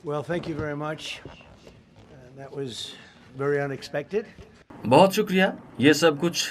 Well, thank you very much. That was very unexpected. بہت شکریہ. یہ سب کچھ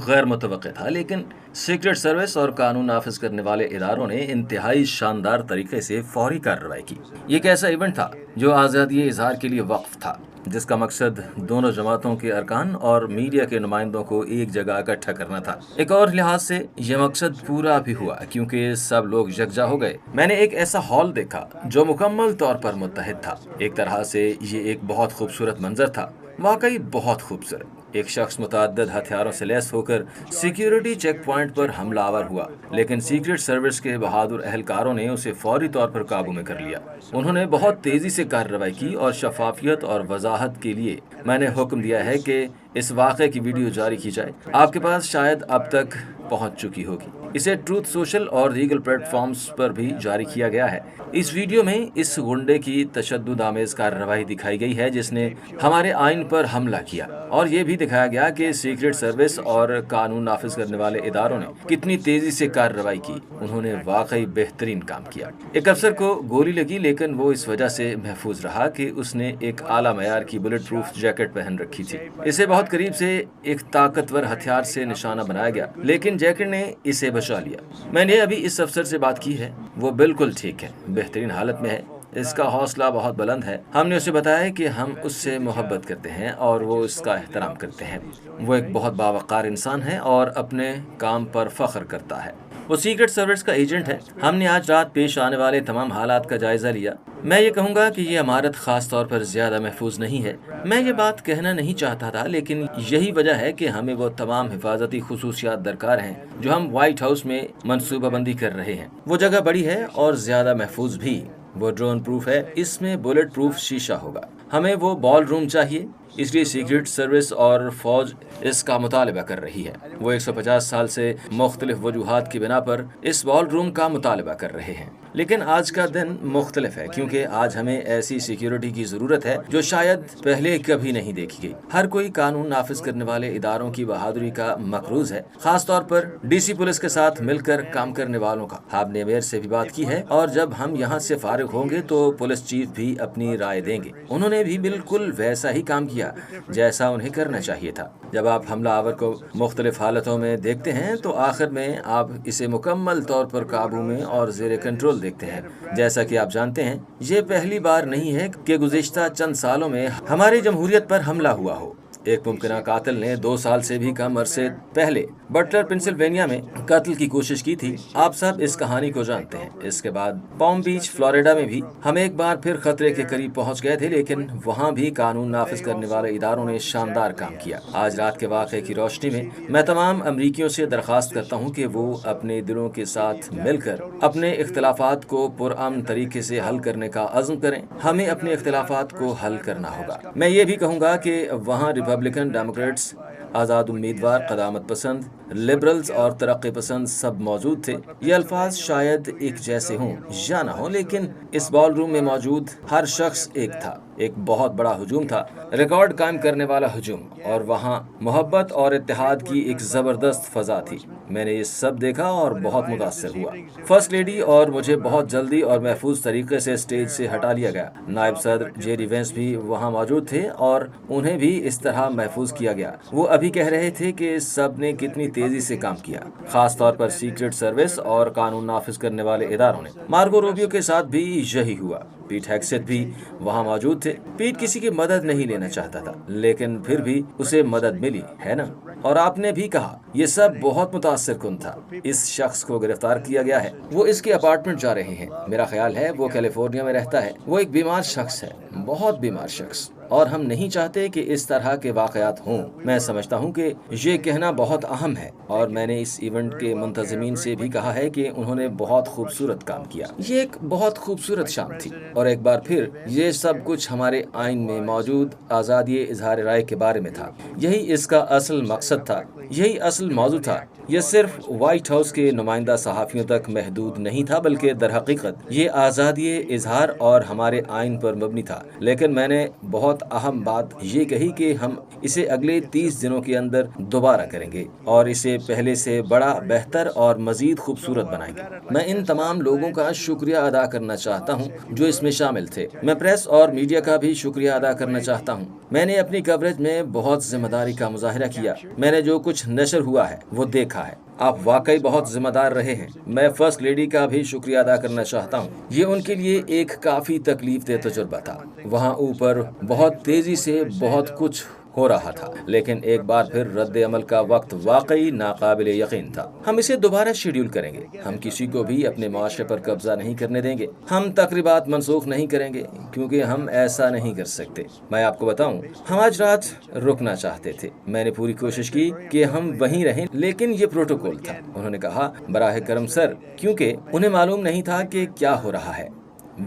غیر متوقع تھا، لیکن سیکرٹ سروس اور قانون نافذ کرنے والے اداروں نے انتہائی شاندار طریقے سے فوری کارروائی کی. یہ ایک ایسا ایونٹ تھا جو آزادی اظہار کے لیے وقف تھا، جس کا مقصد دونوں جماعتوں کے ارکان اور میڈیا کے نمائندوں کو ایک جگہ اکٹھا کرنا تھا. ایک اور لحاظ سے یہ مقصد پورا بھی ہوا کیونکہ سب لوگ یکجا ہو گئے. میں نے ایک ایسا ہال دیکھا جو مکمل طور پر متحد تھا. ایک طرح سے یہ ایک بہت خوبصورت منظر تھا، واقعی بہت خوبصورت. ایک شخص متعدد ہتھیاروں سے لیس ہو کر سیکیورٹی چیک پوائنٹ پر حملہ آور ہوا، لیکن سیکرٹ سروس کے بہادر اہلکاروں نے اسے فوری طور پر قابو میں کر لیا. انہوں نے بہت تیزی سے کارروائی کی اور شفافیت اور وضاحت کے لیے میں نے حکم دیا ہے کہ اس واقعے کی ویڈیو جاری کی جائے. آپ کے پاس شاید اب تک پہنچ چکی ہوگی. اسے ٹروتھ سوشل اور دیگر پلیٹ فارمز پر بھی جاری کیا گیا ہے. اس ویڈیو میں اس گنڈے کی تشدد آمیز کارروائی دکھائی گئی ہے جس نے ہمارے آئین پر حملہ کیا، اور یہ بھی دکھایا گیا کہ سیکرٹ سروس اور قانون نافذ کرنے والے اداروں نے کتنی تیزی سے کارروائی کی. انہوں نے واقعی بہترین کام کیا. ایک افسر کو گولی لگی، لیکن وہ اس وجہ سے محفوظ رہا کہ اس نے ایک اعلیٰ معیار کی بلٹ پروف جیکٹ پہن رکھی تھی. اسے بہت قریب سے ایک طاقتور ہتھیار سے نشانہ بنایا گیا، لیکن جیکٹ نے اسے بچا لیا. میں نے ابھی اس افسر سے بات کی ہے، وہ بالکل ٹھیک ہے، بہترین حالت میں ہے. اس کا حوصلہ بہت بلند ہے. ہم نے اسے بتایا کہ ہم اس سے محبت کرتے ہیں اور وہ اس کا احترام کرتے ہیں. وہ ایک بہت باوقار انسان ہے اور اپنے کام پر فخر کرتا ہے. وہ سیکرٹ سروس کا ایجنٹ ہے. ہم نے آج رات پیش آنے والے تمام حالات کا جائزہ لیا. میں یہ کہوں گا کہ یہ عمارت خاص طور پر زیادہ محفوظ نہیں ہے. میں یہ بات کہنا نہیں چاہتا تھا، لیکن یہی وجہ ہے کہ ہمیں وہ تمام حفاظتی خصوصیات درکار ہیں جو ہم وائٹ ہاؤس میں منصوبہ بندی کر رہے ہیں. وہ جگہ بڑی ہے اور زیادہ محفوظ بھی. وہ ڈرون پروف ہے، اس میں بلٹ پروف شیشہ ہوگا. ہمیں وہ بال روم چاہیے، اس لیے سیکرٹ سروس اور فوج اس کا مطالبہ کر رہی ہے. وہ 150 سال سے مختلف وجوہات کی بنا پر اس بال روم کا مطالبہ کر رہے ہیں، لیکن آج کا دن مختلف ہے کیونکہ آج ہمیں ایسی سیکیورٹی کی ضرورت ہے جو شاید پہلے کبھی نہیں دیکھی گئی. ہر کوئی قانون نافذ کرنے والے اداروں کی بہادری کا مقروض ہے، خاص طور پر ڈی سی پولیس کے ساتھ مل کر کام کرنے والوں کا. آپ نے میئر سے بھی بات کی ہے، اور جب ہم یہاں سے فارغ ہوں گے تو پولیس چیف بھی اپنی رائے دیں گے. انہوں نے بھی بالکل ویسا ہی کام کیا جیسا انہیں کرنا چاہیے تھا. جب آپ حملہ آور کو مختلف حالتوں میں دیکھتے ہیں تو آخر میں آپ اسے مکمل طور پر قابو میں اور زیر کنٹرول دیکھتے ہیں. جیسا کہ آپ جانتے ہیں، یہ پہلی بار نہیں ہے کہ گزشتہ چند سالوں میں ہماری جمہوریت پر حملہ ہوا ہو. ایک ممکنہ قاتل نے 2 سال سے بھی کم عرصے پہلے بٹلر پنسلوینیا میں قتل کی کوشش کی تھی. آپ سب اس کہانی کو جانتے ہیں. اس کے بعد پام بیچ فلوریڈا میں بھی ہم ایک بار پھر خطرے کے قریب پہنچ گئے تھے، لیکن وہاں بھی قانون نافذ کرنے والے اداروں نے شاندار کام کیا. آج رات کے واقعے کی روشنی میں تمام امریکیوں سے درخواست کرتا ہوں کہ وہ اپنے دلوں کے ساتھ مل کر اپنے اختلافات کو پرامن طریقے سے حل کرنے کا عزم کریں. ہمیں اپنے اختلافات کو حل کرنا ہوگا. میں یہ بھی کہوں گا کہ وہاں ریپبلکن، ڈیموکریٹس، آزاد امیدوار، قدامت پسند، لبرلز اور ترقی پسند سب موجود تھے. یہ الفاظ شاید ایک جیسے ہوں یا نہ ہوں، لیکن اس بال روم میں موجود ہر شخص ایک تھا. ایک بہت بڑا ہجوم تھا، ریکارڈ قائم کرنے والا ہجوم، اور وہاں محبت اور اتحاد کی ایک زبردست فضا تھی. میں نے یہ سب دیکھا اور بہت متاثر ہوا. فرسٹ لیڈی اور مجھے بہت جلدی اور محفوظ طریقے سے اسٹیج سے ہٹا لیا گیا. نائب صدر جیری وینس بھی وہاں موجود تھے اور انہیں بھی اس طرح محفوظ کیا گیا. وہ ابھی کہہ رہے تھے کہ سب نے کتنی تیزی سے کام کیا، خاص طور پر سیکرٹ سروس اور قانون نافذ کرنے والے اداروں نے. مارگو روبیو کے ساتھ بھی یہی ہوا. پیٹ ہیگسیت بھی وہاں موجود تھے. پیٹ کسی کی مدد نہیں لینا چاہتا تھا، لیکن پھر بھی اسے مدد ملی ہے نا. اور آپ نے بھی کہا یہ سب بہت متاثر کن تھا. اس شخص کو گرفتار کیا گیا ہے. وہ اس کے اپارٹمنٹ جا رہے ہیں. میرا خیال ہے وہ کیلیفورنیا میں رہتا ہے. وہ ایک بیمار شخص ہے، بہت بیمار شخص، اور ہم نہیں چاہتے کہ اس طرح کے واقعات ہوں. میں سمجھتا ہوں کہ یہ کہنا بہت اہم ہے، اور میں نے اس ایونٹ کے منتظمین سے بھی کہا ہے کہ انہوں نے بہت خوبصورت کام کیا. یہ ایک بہت خوبصورت شام تھی، اور ایک بار پھر یہ سب کچھ ہمارے آئین میں موجود آزادی اظہار رائے کے بارے میں تھا. یہی اس کا اصل مقصد تھا، یہی اصل موضوع تھا. یہ صرف وائٹ ہاؤس کے نمائندہ صحافیوں تک محدود نہیں تھا، بلکہ در حقیقت یہ آزادی اظہار اور ہمارے آئین پر مبنی تھا. لیکن میں نے بہت بہت اہم بات یہ کہی کہ ہم اسے اگلے 30 دنوں کے اندر دوبارہ کریں گے اور اسے پہلے سے بڑا، بہتر اور مزید خوبصورت بنائیں گے۔ میں ان تمام لوگوں کا شکریہ ادا کرنا چاہتا ہوں جو اس میں شامل تھے۔ میں پریس اور میڈیا کا بھی شکریہ ادا کرنا چاہتا ہوں۔ میں نے اپنی کوریج میں بہت ذمہ داری کا مظاہرہ کیا۔ میں نے جو کچھ نشر ہوا ہے وہ دیکھا ہے۔ آپ واقعی بہت ذمہ دار رہے ہیں۔ میں فرسٹ لیڈی کا بھی شکریہ ادا کرنا چاہتا ہوں۔ یہ ان کے لیے ایک کافی تکلیف دہ تجربہ تھا۔ وہاں اوپر بہت تیزی سے بہت کچھ ہو رہا تھا، لیکن ایک بار پھر رد عمل کا وقت واقعی ناقابل یقین تھا۔ ہم اسے دوبارہ شیڈول کریں گے۔ ہم کسی کو بھی اپنے معاشرے پر قبضہ نہیں کرنے دیں گے۔ ہم تقریبات منسوخ نہیں کریں گے کیونکہ ہم ایسا نہیں کر سکتے۔ میں آپ کو بتاؤں، ہم آج رات رکنا چاہتے تھے۔ میں نے پوری کوشش کی کہ ہم وہیں رہیں، لیکن یہ پروٹوکول تھا۔ انہوں نے کہا، براہ کرم سر، کیونکہ انہیں معلوم نہیں تھا کہ کیا ہو رہا ہے۔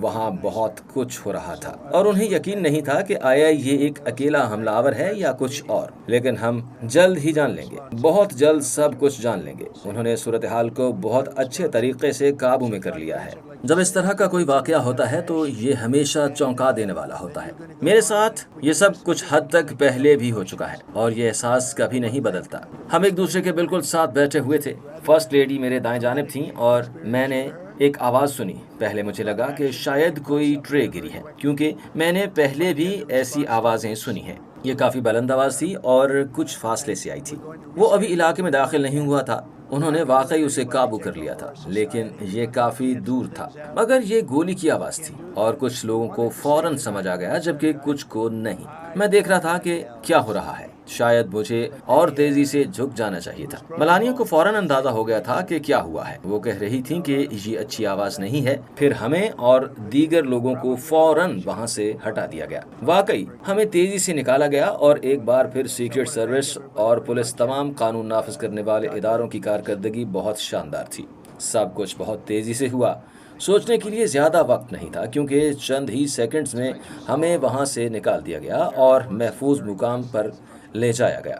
وہاں بہت کچھ ہو رہا تھا اور انہیں یقین نہیں تھا کہ آیا یہ ایک اکیلا حملہ آور ہے یا کچھ اور، لیکن ہم جلد ہی جان لیں گے، بہت جلد سب کچھ جان لیں گے۔ انہوں نے صورتحال کو بہت اچھے طریقے سے قابو میں کر لیا ہے۔ جب اس طرح کا کوئی واقعہ ہوتا ہے تو یہ ہمیشہ چونکا دینے والا ہوتا ہے۔ میرے ساتھ یہ سب کچھ حد تک پہلے بھی ہو چکا ہے اور یہ احساس کبھی نہیں بدلتا۔ ہم ایک دوسرے کے بالکل ساتھ بیٹھے ہوئے تھے۔ فرسٹ لیڈی میرے دائیں جانب تھیں اور میں نے ایک آواز سنی۔ پہلے مجھے لگا کہ شاید کوئی ٹرے گری ہے، کیونکہ میں نے پہلے بھی ایسی آوازیں سنی ہیں۔ یہ کافی بلند آواز تھی اور کچھ فاصلے سے آئی تھی۔ وہ ابھی علاقے میں داخل نہیں ہوا تھا۔ انہوں نے واقعی اسے قابو کر لیا تھا، لیکن یہ کافی دور تھا۔ مگر یہ گولی کی آواز تھی اور کچھ لوگوں کو فوراً سمجھ آ گیا جبکہ کچھ کو نہیں۔ میں دیکھ رہا تھا کہ کیا ہو رہا ہے۔ شاید مجھے اور تیزی سے جھک جانا چاہیے تھا۔ ملانیا کو فوراً اندازہ ہو گیا تھا کہ کیا ہوا ہے۔ وہ کہہ رہی تھیں کہ یہ اچھی آواز نہیں ہے۔ پھر ہمیں اور دیگر لوگوں کو فوراً وہاں سے ہٹا دیا گیا۔ واقعی ہمیں تیزی سے نکالا گیا اور ایک بار پھر سیکرٹ سروس اور پولیس، تمام قانون نافذ کرنے والے اداروں کی کارکردگی بہت شاندار تھی۔ سب کچھ بہت تیزی سے ہوا۔ سوچنے کے لیے زیادہ وقت نہیں تھا کیونکہ چند ہی سیکنڈز میں ہمیں وہاں سے نکال دیا گیا اور محفوظ مقام پر لے جایا گیا۔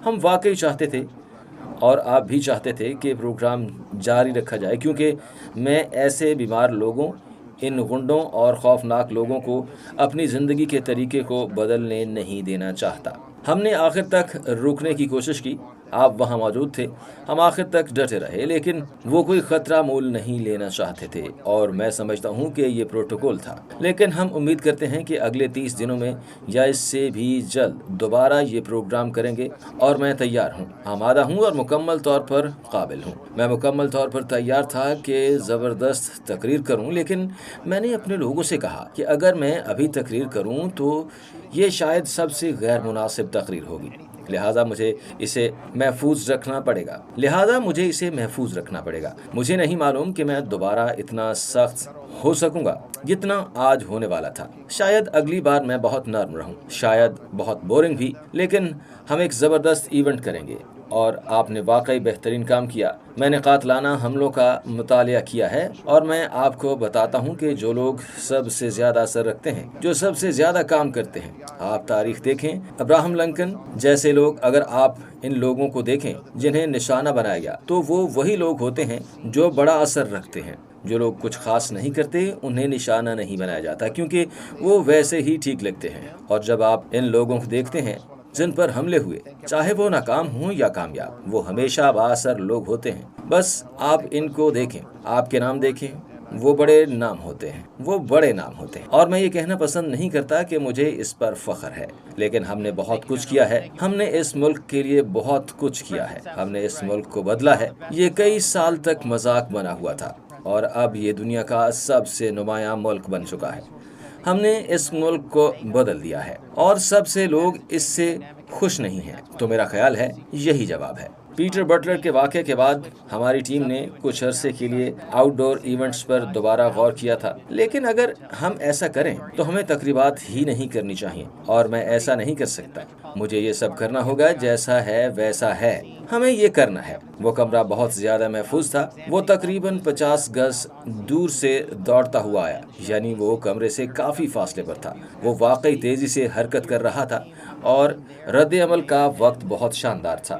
ہم واقعی چاہتے تھے اور آپ بھی چاہتے تھے کہ پروگرام جاری رکھا جائے، کیونکہ میں ایسے بیمار لوگوں، ان غنڈوں اور خوفناک لوگوں کو اپنی زندگی کے طریقے کو بدلنے نہیں دینا چاہتا۔ ہم نے آخر تک روکنے کی کوشش کی۔ آپ وہاں موجود تھے۔ ہم آخر تک ڈٹے رہے، لیکن وہ کوئی خطرہ مول نہیں لینا چاہتے تھے اور میں سمجھتا ہوں کہ یہ پروٹوکول تھا۔ لیکن ہم امید کرتے ہیں کہ اگلے 30 دنوں میں یا اس سے بھی جلد دوبارہ یہ پروگرام کریں گے اور میں تیار ہوں، آمادہ ہوں اور مکمل طور پر قابل ہوں۔ میں مکمل طور پر تیار تھا کہ زبردست تقریر کروں، لیکن میں نے اپنے لوگوں سے کہا کہ اگر میں ابھی تقریر کروں تو یہ شاید سب سے غیر مناسب تقریر ہوگی، لہٰذا مجھے اسے محفوظ رکھنا پڑے گا۔ مجھے نہیں معلوم کہ میں دوبارہ اتنا سخت ہو سکوں گا جتنا آج ہونے والا تھا۔ شاید اگلی بار میں بہت نرم رہوں، شاید بہت بورنگ بھی، لیکن ہم ایک زبردست ایونٹ کریں گے اور آپ نے واقعی بہترین کام کیا۔ میں نے قاتلانہ حملوں کا مطالعہ کیا ہے اور میں آپ کو بتاتا ہوں کہ جو لوگ سب سے زیادہ اثر رکھتے ہیں، جو سب سے زیادہ کام کرتے ہیں، آپ تاریخ دیکھیں، ابراہم لنکن جیسے لوگ، اگر آپ ان لوگوں کو دیکھیں جنہیں نشانہ بنایا گیا، تو وہ وہی لوگ ہوتے ہیں جو بڑا اثر رکھتے ہیں۔ جو لوگ کچھ خاص نہیں کرتے انہیں نشانہ نہیں بنایا جاتا کیونکہ وہ ویسے ہی ٹھیک لگتے ہیں۔ اور جب آپ ان لوگوں کو دیکھتے ہیں جن پر حملے ہوئے، چاہے وہ ناکام ہوں یا کامیاب، وہ ہمیشہ بااثر لوگ ہوتے ہیں۔ بس آپ ان کو دیکھیں، آپ کے نام دیکھیں، وہ بڑے نام ہوتے ہیں۔ اور میں یہ کہنا پسند نہیں کرتا کہ مجھے اس پر فخر ہے، لیکن ہم نے بہت کچھ کیا ہے۔ ہم نے اس ملک کے لیے بہت کچھ کیا ہے۔ ہم نے اس ملک کو بدلا ہے۔ یہ کئی سال تک مذاق بنا ہوا تھا اور اب یہ دنیا کا سب سے نمایاں ملک بن چکا ہے۔ ہم نے اس ملک کو بدل دیا ہے اور سب سے لوگ اس سے خوش نہیں ہیں۔ تو میرا خیال ہے یہی جواب ہے۔ پیٹر بٹلر کے واقعے کے بعد ہماری ٹیم نے کچھ عرصے کے لیے آؤٹ ڈور ایونٹس پر دوبارہ غور کیا تھا، لیکن اگر ہم ایسا کریں تو ہمیں تقریبات ہی نہیں کرنی چاہیے اور میں ایسا نہیں کر سکتا۔ مجھے یہ سب کرنا ہوگا، جیسا ہے ویسا ہے، ہمیں یہ کرنا ہے۔ وہ کمرہ بہت زیادہ محفوظ تھا۔ وہ تقریباً 50 گز دور سے دوڑتا ہوا آیا، یعنی وہ کمرے سے کافی فاصلے پر تھا۔ وہ واقعی تیزی سے حرکت کر رہا تھا اور رد عمل کا وقت بہت شاندار تھا۔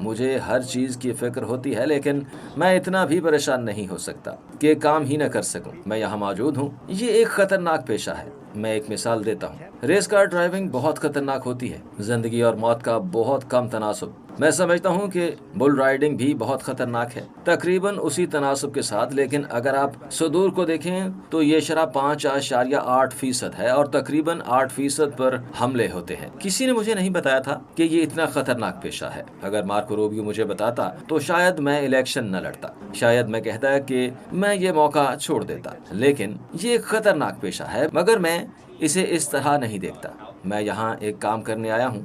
مجھے ہر چیز کی فکر ہوتی ہے، لیکن میں اتنا بھی پریشان نہیں ہو سکتا کہ کام ہی نہ کر سکوں۔ میں یہاں موجود ہوں۔ یہ ایک خطرناک پیشہ ہے۔ میں ایک مثال دیتا ہوں۔ ریس کار ڈرائیونگ بہت خطرناک ہوتی ہے، زندگی اور موت کا بہت کم تناسب۔ میں سمجھتا ہوں کہ بل رائڈنگ بھی بہت خطرناک ہے، تقریباً اسی تناسب کے ساتھ، لیکن اگر آپ صدور کو دیکھیں تو یہ شرح 5.8% ہے اور تقریباً 8% پر حملے ہوتے ہیں۔ کسی نے مجھے نہیں بتایا تھا کہ یہ اتنا خطرناک پیشہ ہے۔ اگر مارکو روبیو مجھے بتاتا تو شاید میں الیکشن نہ لڑتا، شاید میں کہتا کہ میں یہ موقع چھوڑ دیتا، لیکن یہ ایک خطرناک پیشہ ہے، مگر میں اسے اس طرح نہیں دیکھتا۔ میں یہاں ایک کام کرنے آیا ہوں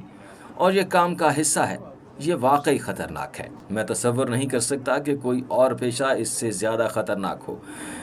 اور یہ کام کا حصہ ہے۔ یہ واقعی خطرناک ہے۔ میں تصور نہیں کر سکتا کہ کوئی اور پیشہ اس سے زیادہ خطرناک ہو،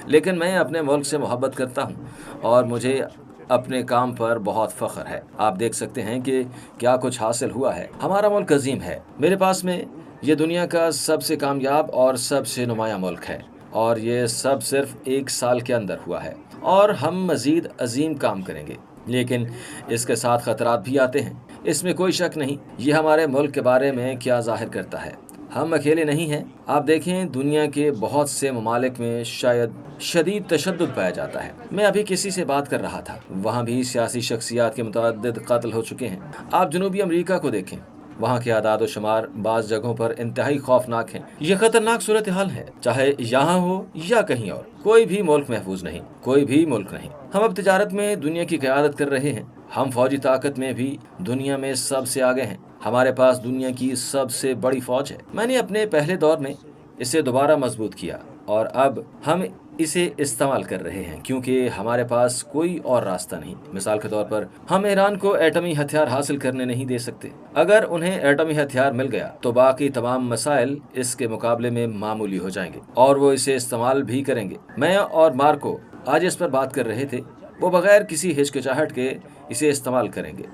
لیکن میں اپنے ملک سے محبت کرتا ہوں اور مجھے اپنے کام پر بہت فخر ہے۔ آپ دیکھ سکتے ہیں کہ کیا کچھ حاصل ہوا ہے۔ ہمارا ملک عظیم ہے۔ میرے پاس میں یہ دنیا کا سب سے کامیاب اور سب سے نمایاں ملک ہے، اور یہ سب صرف 1 سال کے اندر ہوا ہے، اور ہم مزید عظیم کام کریں گے، لیکن اس کے ساتھ خطرات بھی آتے ہیں، اس میں کوئی شک نہیں۔ یہ ہمارے ملک کے بارے میں کیا ظاہر کرتا ہے؟ ہم اکیلے نہیں ہیں۔ آپ دیکھیں، دنیا کے بہت سے ممالک میں شاید شدید تشدد پایا جاتا ہے۔ میں ابھی کسی سے بات کر رہا تھا، وہاں بھی سیاسی شخصیات کے متعدد قتل ہو چکے ہیں۔ آپ جنوبی امریکہ کو دیکھیں، وہاں کے اعداد و شمار بعض جگہوں پر انتہائی خوفناک ہیں۔ یہ خطرناک صورتحال ہے، چاہے یہاں ہو یا کہیں اور۔ کوئی بھی ملک محفوظ نہیں، کوئی بھی ملک نہیں۔ ہم اب تجارت میں دنیا کی قیادت کر رہے ہیں، ہم فوجی طاقت میں بھی دنیا میں سب سے آگے ہیں، ہمارے پاس دنیا کی سب سے بڑی فوج ہے۔ میں نے اپنے پہلے دور میں اسے دوبارہ مضبوط کیا، اور اب ہم اسے استعمال کر رہے ہیں کیونکہ ہمارے پاس کوئی اور راستہ نہیں۔ مثال کے طور پر، ہم ایران کو ایٹمی ہتھیار حاصل کرنے نہیں دے سکتے۔ اگر انہیں ایٹمی ہتھیار مل گیا تو باقی تمام مسائل اس کے مقابلے میں معمولی ہو جائیں گے، اور وہ اسے استعمال بھی کریں گے۔ میں اور مارکو آج اس پر بات کر رہے تھے، وہ بغیر کسی ہچکچاہٹ کے اسے استعمال کریں گے۔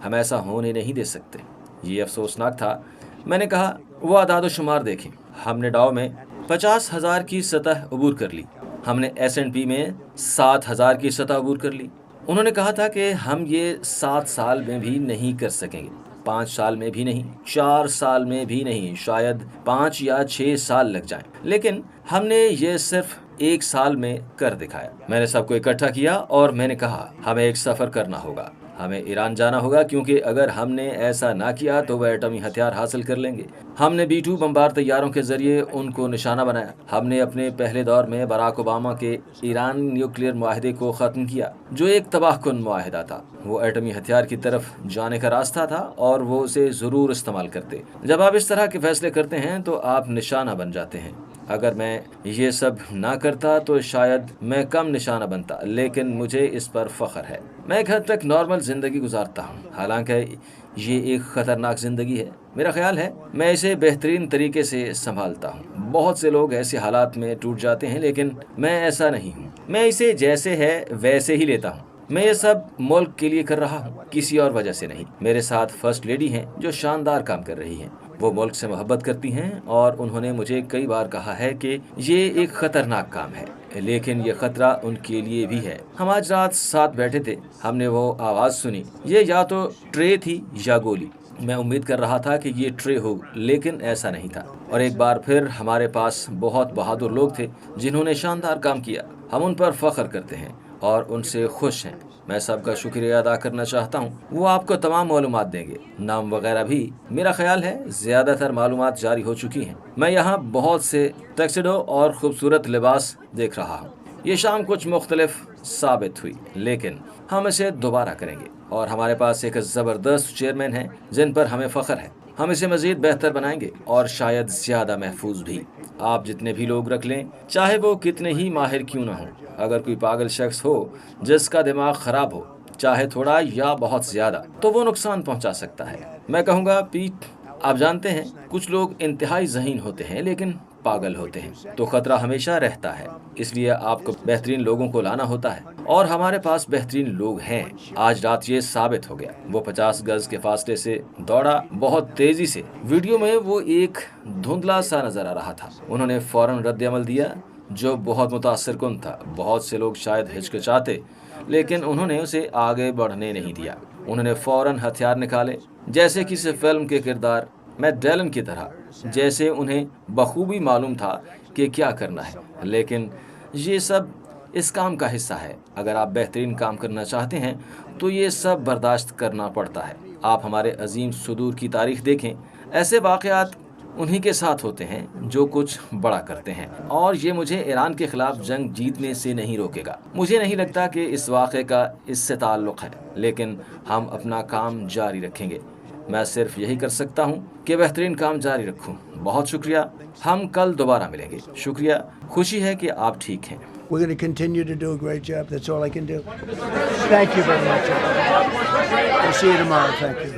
ہم ایسا ہونے نہیں دے سکتے۔ یہ افسوسناک تھا۔ میں نے کہا، وہ اعداد و شمار دیکھیں۔ ہم نے ڈاؤ میں 50,000 کی سطح عبور کر لی، ہم نے S&P میں 7,000 کی سطح عبور کر لی۔ انہوں نے کہا تھا کہ ہم یہ 7 سال میں بھی نہیں کر سکیں گے، 5 سال میں بھی نہیں، 4 سال میں بھی نہیں، شاید 5 یا 6 سال لگ جائیں، لیکن ہم نے یہ صرف 1 سال میں کر دکھایا۔ میں نے سب کو اکٹھا کیا اور میں نے کہا، ہمیں ایک سفر کرنا ہوگا، ہمیں ایران جانا ہوگا، کیونکہ اگر ہم نے ایسا نہ کیا تو وہ ایٹمی ہتھیار حاصل کر لیں گے۔ ہم نے B-2 بمبار طیاروں کے ذریعے ان کو نشانہ بنایا۔ ہم نے اپنے پہلے دور میں باراک اوباما کے ایران نیوکلیئر معاہدے کو ختم کیا، جو ایک تباہ کن معاہدہ تھا۔ وہ ایٹمی ہتھیار کی طرف جانے کا راستہ تھا اور وہ اسے ضرور استعمال کرتے۔ جب آپ اس طرح کے فیصلے کرتے ہیں تو آپ نشانہ بن جاتے ہیں۔ اگر میں یہ سب نہ کرتا تو شاید میں کم نشانہ بنتا، لیکن مجھے اس پر فخر ہے۔ میں ایک حد تک نارمل زندگی گزارتا ہوں، حالانکہ یہ ایک خطرناک زندگی ہے۔ میرا خیال ہے میں اسے بہترین طریقے سے سنبھالتا ہوں۔ بہت سے لوگ ایسے حالات میں ٹوٹ جاتے ہیں، لیکن میں ایسا نہیں ہوں۔ میں اسے جیسے ہے ویسے ہی لیتا ہوں۔ میں یہ سب ملک کے لیے کر رہا ہوں، کسی اور وجہ سے نہیں۔ میرے ساتھ فرسٹ لیڈی ہیں جو شاندار کام کر رہی ہیں۔ وہ ملک سے محبت کرتی ہیں اور انہوں نے مجھے کئی بار کہا ہے کہ یہ ایک خطرناک کام ہے، لیکن یہ خطرہ ان کے لیے بھی ہے۔ ہم آج رات ساتھ بیٹھے تھے، ہم نے وہ آواز سنی۔ یہ یا تو ٹرے تھی یا گولی۔ میں امید کر رہا تھا کہ یہ ٹرے ہو، لیکن ایسا نہیں تھا۔ اور ایک بار پھر ہمارے پاس بہت بہادر لوگ تھے جنہوں نے شاندار کام کیا۔ ہم ان پر فخر کرتے ہیں اور ان سے خوش ہیں۔ میں سب کا شکریہ ادا کرنا چاہتا ہوں۔ وہ آپ کو تمام معلومات دیں گے، نام وغیرہ بھی۔ میرا خیال ہے زیادہ تر معلومات جاری ہو چکی ہیں۔ میں یہاں بہت سے ٹیکسیڈو اور خوبصورت لباس دیکھ رہا ہوں۔ یہ شام کچھ مختلف ثابت ہوئی، لیکن ہم اسے دوبارہ کریں گے، اور ہمارے پاس ایک زبردست چیئرمین ہیں جن پر ہمیں فخر ہے۔ ہم اسے مزید بہتر بنائیں گے اور شاید زیادہ محفوظ بھی۔ آپ جتنے بھی لوگ رکھ لیں، چاہے وہ کتنے ہی ماہر کیوں نہ ہوں، اگر کوئی پاگل شخص ہو جس کا دماغ خراب ہو، چاہے تھوڑا یا بہت زیادہ، تو وہ نقصان پہنچا سکتا ہے۔ میں کہوں گا، پیٹ، آپ جانتے ہیں کچھ لوگ انتہائی ذہین ہوتے ہیں لیکن پاگل ہوتے ہیں، تو خطرہ ہمیشہ رہتا ہے۔ اس لیے آپ کو بہترین لوگوں کو لانا ہوتا ہے، اور ہمارے پاس بہترین لوگ ہیں۔ آج رات یہ ثابت ہو گیا۔ وہ 50 گز کے فاصلے سے دوڑا، بہت تیزی سے۔ ویڈیو میں وہ ایک دھندلا سا نظر آ رہا تھا۔ انہوں نے فوراً رد عمل دیا جو بہت متاثر کن تھا۔ بہت سے لوگ شاید ہچکچاتے، لیکن انہوں نے اسے آگے بڑھنے نہیں دیا۔ انہوں نے فوراً ہتھیار نکالے، جیسے کسی فلم کے کردار میں ڈیلن کی طرح، جیسے انہیں بخوبی معلوم تھا کہ کیا کرنا ہے، لیکن یہ سب اس کام کا حصہ ہے۔ اگر آپ بہترین کام کرنا چاہتے ہیں تو یہ سب برداشت کرنا پڑتا ہے۔ آپ ہمارے عظیم صدور کی تاریخ دیکھیں، ایسے واقعات انہی کے ساتھ ہوتے ہیں جو کچھ بڑا کرتے ہیں، اور یہ مجھے ایران کے خلاف جنگ جیتنے سے نہیں روکے گا۔ مجھے نہیں لگتا کہ اس واقعے کا اس سے تعلق ہے، لیکن ہم اپنا کام جاری رکھیں گے۔ میں صرف یہی کر سکتا ہوں کہ بہترین کام جاری رکھوں۔ بہت شکریہ، ہم کل دوبارہ ملیں گے۔ شکریہ، خوشی ہے کہ آپ ٹھیک ہیں۔ We're going to continue to do a great job. That's all I can do. Thank you very much. We'll see you tomorrow. Thank you.